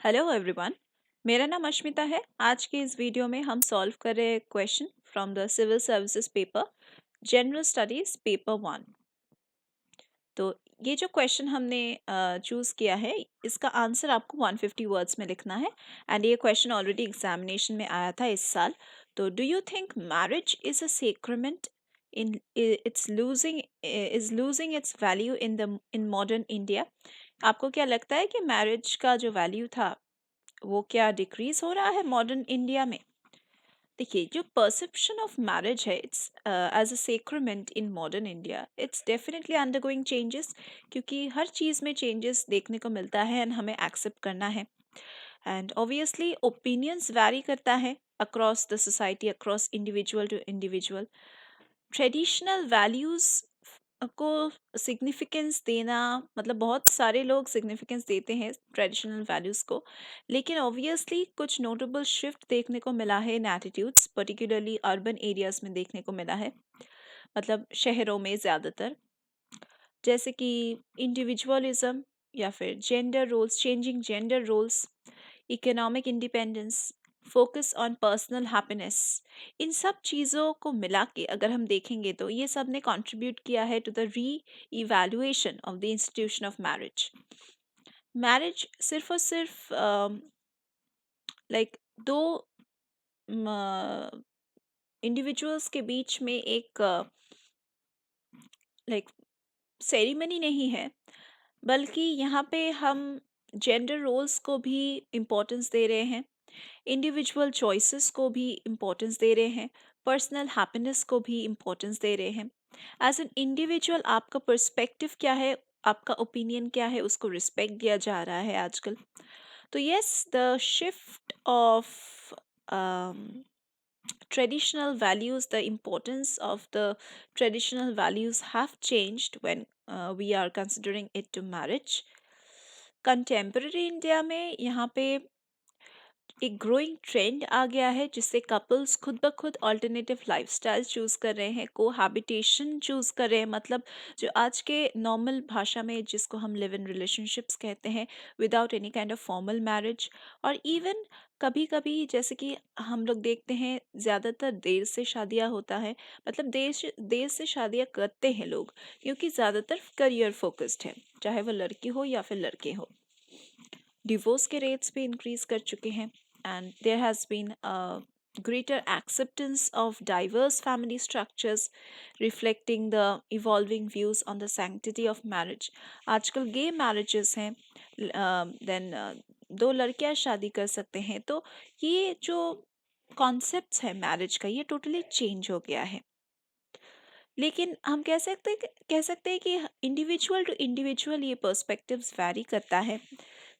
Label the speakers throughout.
Speaker 1: Hello everyone. मेरा नाम अश्मिता है। आज के इस वीडियो में हम सॉल्व कर रहे हैं question from the civil services paper general studies paper 1। तो ये जो क्वेश्चन हमने चूज़ किया है, इसका आंसर आपको 150 वर्ड्स में लिखना है। एंड ये क्वेश्चन ऑलरेडी एग्जामिनेशन में आया था इस साल। तो do you think marriage is a sacrament in losing its value in modern India? आपको क्या लगता है कि मैरिज का जो वैल्यू था वो क्या डिक्रीज हो रहा है मॉडर्न इंडिया में? देखिए, जो परसेप्शन ऑफ मैरिज है it's as a sacrament in modern India, it's definitely undergoing changes, क्योंकि हर चीज़ में चेंजेस देखने को मिलता है एंड हमें एक्सेप्ट करना है। एंड ऑब्वियसली ओपिनियंस वैरी करता है across the society, across individual to individual. Traditional values को सिग्निफिकेंस देना, मतलब बहुत सारे लोग सिग्निफिकेंस देते हैं ट्रेडिशनल वैल्यूज़ को, लेकिन ऑब्वियसली कुछ नोटेबल शिफ्ट देखने को मिला है इन एटीट्यूड्स, पर्टिकुलरली अर्बन एरियाज में देखने को मिला है, मतलब शहरों में ज़्यादातर, जैसे कि इंडिविजुअलिज्म या फिर gender roles, changing gender roles, economic independence, focus on personal happiness. इन सब चीज़ों को मिला के अगर हम देखेंगे तो ये सब ने कंट्रीब्यूट किया है टू द री evaluation of the institution of marriage. Marriage सिर्फ और सिर्फ लाइक दो इंडिविजुअल्स के बीच में एक लाइक सेरेमनी नहीं है, बल्कि यहाँ पे हम जेंडर रोल्स को भी इम्पोर्टेंस दे रहे हैं, इंडिविजुअल चॉइसेस को भी इम्पोर्टेंस दे रहे हैं, पर्सनल हैप्पीनेस को भी इम्पोर्टेंस दे रहे हैं। एज एन इंडिविजुअल आपका पर्सपेक्टिव क्या है, आपका ओपिनियन क्या है, उसको रिस्पेक्ट दिया जा रहा है आजकल। तो yes, the shift of traditional values, the importance of the traditional values have changed when we are considering it to marriage. Contemporary India में यहाँ पे एक ग्रोइंग ट्रेंड आ गया है जिससे कपल्स खुद ब खुद ऑल्टरनेटिव लाइफस्टाइल चूज़ कर रहे हैं, कोहैबिटेशन चूज़ कर रहे हैं, मतलब जो आज के नॉर्मल भाषा में जिसको हम लिव इन रिलेशनशिप्स कहते हैं, without any kind of formal marriage. और इवन कभी कभी जैसे कि हम लोग देखते हैं ज़्यादातर देर से शादियाँ होता है, मतलब देर से शादियाँ करते हैं लोग, क्योंकि ज़्यादातर करियर फोकस्ड है, चाहे वो लड़की हो या फिर लड़के हो। डिवोर्स के रेट्स भी इंक्रीज कर चुके हैं and there has been greater acceptance of diverse family structures reflecting the evolving views on the sanctity of marriage. आजकल गे मैरिजेस हैं, देन दो लड़कियां शादी कर सकते हैं। तो ये जो कॉन्सेप्ट्स है मैरिज का, ये टोटली चेंज हो गया है। लेकिन हम कह सकते हैं कि इंडिविजुअल टू इंडिविजुअल ये पर्सपेक्टिव्स वैरी करता है।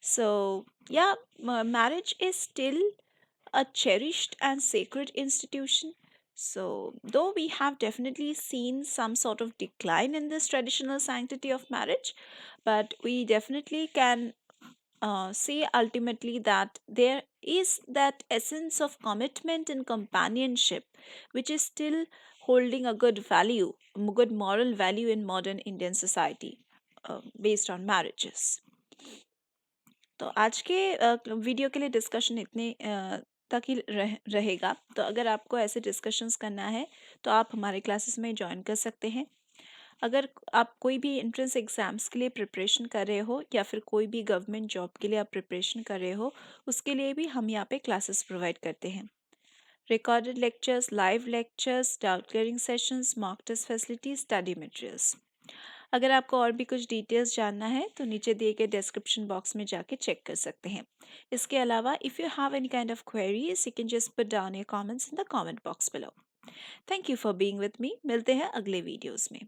Speaker 1: सो या marriage is still a cherished and sacred institution. So, though we have definitely seen some sort of decline in this traditional sanctity of marriage, but we definitely can say ultimately that there is that essence of commitment and companionship which is still holding a good value, good moral value in modern Indian society based on marriages. तो आज के video के लिए discussion इतने तक ही रहेगा। तो अगर आपको ऐसे डिस्कशंस करना है तो आप हमारे क्लासेस में ज्वाइन कर सकते हैं। अगर आप कोई भी एंट्रेंस एग्ज़ाम्स के लिए प्रिपरेशन कर रहे हो या फिर कोई भी गवर्नमेंट जॉब के लिए आप प्रिपरेशन कर रहे हो, उसके लिए भी हम यहाँ पे क्लासेस प्रोवाइड करते हैं। Recorded lectures, live lectures, doubt clearing sessions, mock test facility, study materials. अगर आपको और भी कुछ डिटेल्स जानना है तो नीचे दिए गए डिस्क्रिप्शन बॉक्स में जाके चेक कर सकते हैं। इसके अलावा if you have any kind of queries you can just put down your comments in the comment box below. Thank you for being with me. मिलते हैं अगले वीडियोस में।